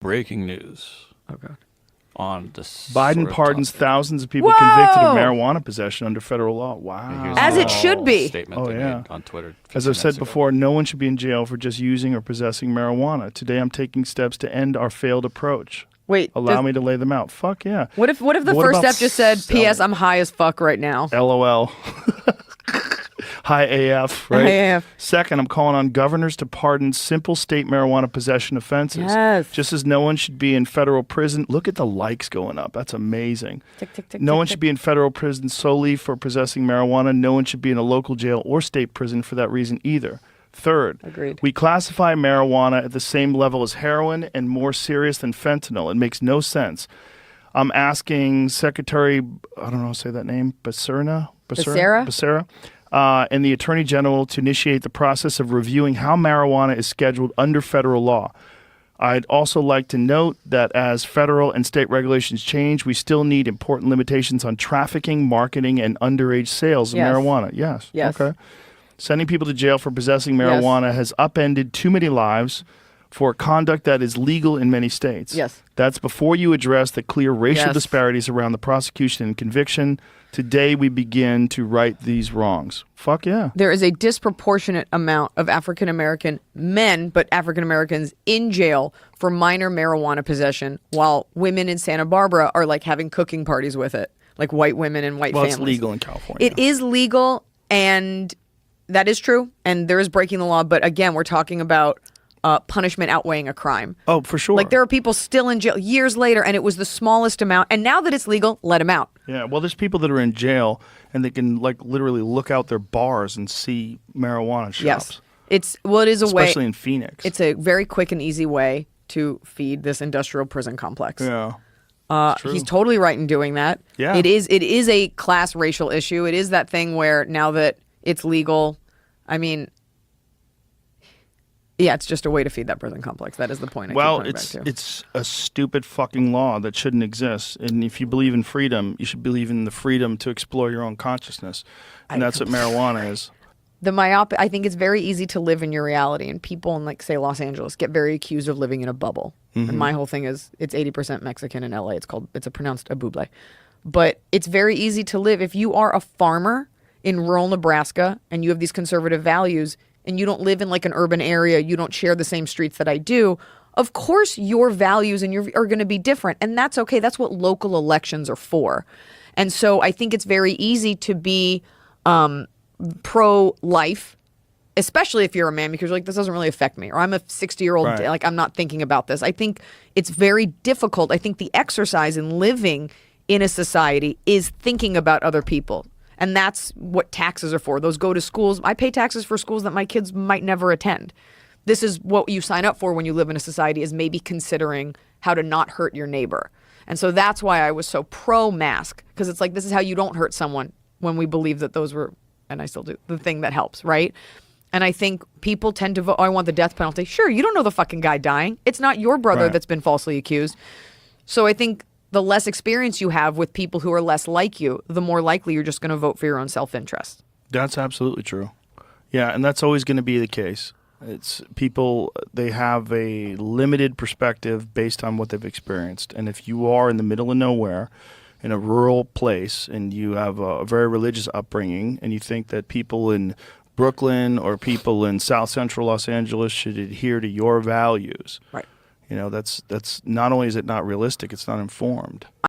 Breaking news Oh, God. on this. Biden pardons topic. thousands of people Whoa! convicted of marijuana possession under federal law. Wow. Here's As the it should be. Statement Oh, they yeah. made on Twitter. As I've said before, no one should be in jail for just using or possessing marijuana. Today I'm taking steps to end our failed approach. Wait. Allow me to lay them out. Fuck yeah. What if the What first about step just said, selling? P.S. I'm high as fuck right now? LOL. High AF, right? High AF. Second, I'm calling on governors to pardon simple state marijuana possession offenses. Yes. Just as no one should be in federal prison. Look at the likes going up. That's amazing. Tick, tick, tick, No tick, one tick. should be in federal prison solely for possessing marijuana. No one should be in a local jail or state prison for that reason either. Third, Agreed. we classify marijuana at the same level as heroin and more serious than fentanyl. It makes no sense. I'm asking Secretary, I don't know how to say that name, Becerra? Becerra, and the Attorney General to initiate the process of reviewing how marijuana is scheduled under federal law. I'd also like to note that as federal and state regulations change, we still need important limitations on trafficking, marketing, and underage sales of Yes. marijuana. Yes. Yes. Okay. Sending people to jail for possessing marijuana has upended too many lives for conduct that is legal in many states. Yes. That's before you address the clear racial Yes. disparities around the prosecution and conviction. Today we begin to right these wrongs. Fuck yeah. There is a disproportionate amount of African-American men, but African-Americans in jail for minor marijuana possession, while women in Santa Barbara are like having cooking parties with it, like white women and white families. It's legal in California. It is legal, and that is true, and there is breaking the law, but again, we're talking about punishment outweighing a crime. Oh, for sure. Like there are people still in jail years later, and it was the smallest amount, and now that it's legal, let them out. Yeah, well, there's people that are in jail and they can like literally look out their bars and see marijuana shops. Yes. It is a way. Especially in Phoenix. It's a very quick and easy way to feed this industrial prison complex. Yeah. True. He's totally right in doing that. Yeah. It is a class racial issue. It is that thing where now that it's legal, I mean, yeah, it's just a way to feed that prison complex. That is the point. Well, I keep coming back to. it's a stupid fucking law that shouldn't exist. And if you believe in freedom, you should believe in the freedom to explore your own consciousness. And that's what marijuana is. The I think it's very easy to live in your reality, and people in like say Los Angeles get very accused of living in a bubble. Mm-hmm. And my whole thing is it's 80% Mexican in LA. It's pronounced a buble. But it's very easy to live if you are a farmer in rural Nebraska and you have these conservative values and you don't live in like an urban area, you don't share the same streets that I do. Of course your values are going to be different, and that's okay. That's what local elections are for. And so I think it's very easy to be pro-life, especially if you're a man, because you're like, this doesn't really affect me, or I'm a 60-year-old, Right. like I'm not thinking about this. I think it's very difficult. I think the exercise in living in a society is thinking about other people. And that's what taxes are for. Those go to schools. I pay taxes for schools that my kids might never attend. This is what you sign up for when you live in a society, is maybe considering how to not hurt your neighbor. And so that's why I was so pro-mask, because it's like, this is how you don't hurt someone, when we believe that those were, and I still do, the thing that helps, right? And I think people tend to vote, oh, I want the death penalty. Sure, you don't know the fucking guy dying. It's not your brother Right. that's been falsely accused. So I think the less experience you have with people who are less like you, the more likely you're just going to vote for your own self-interest. That's absolutely true. Yeah, and that's always going to be the case. It's people, they have a limited perspective based on what they've experienced. And if you are in the middle of nowhere, in a rural place, and you have a very religious upbringing, and you think that people in Brooklyn or people in South Central Los Angeles should adhere to your values, Right. you know, that's not only is it not realistic, it's not informed.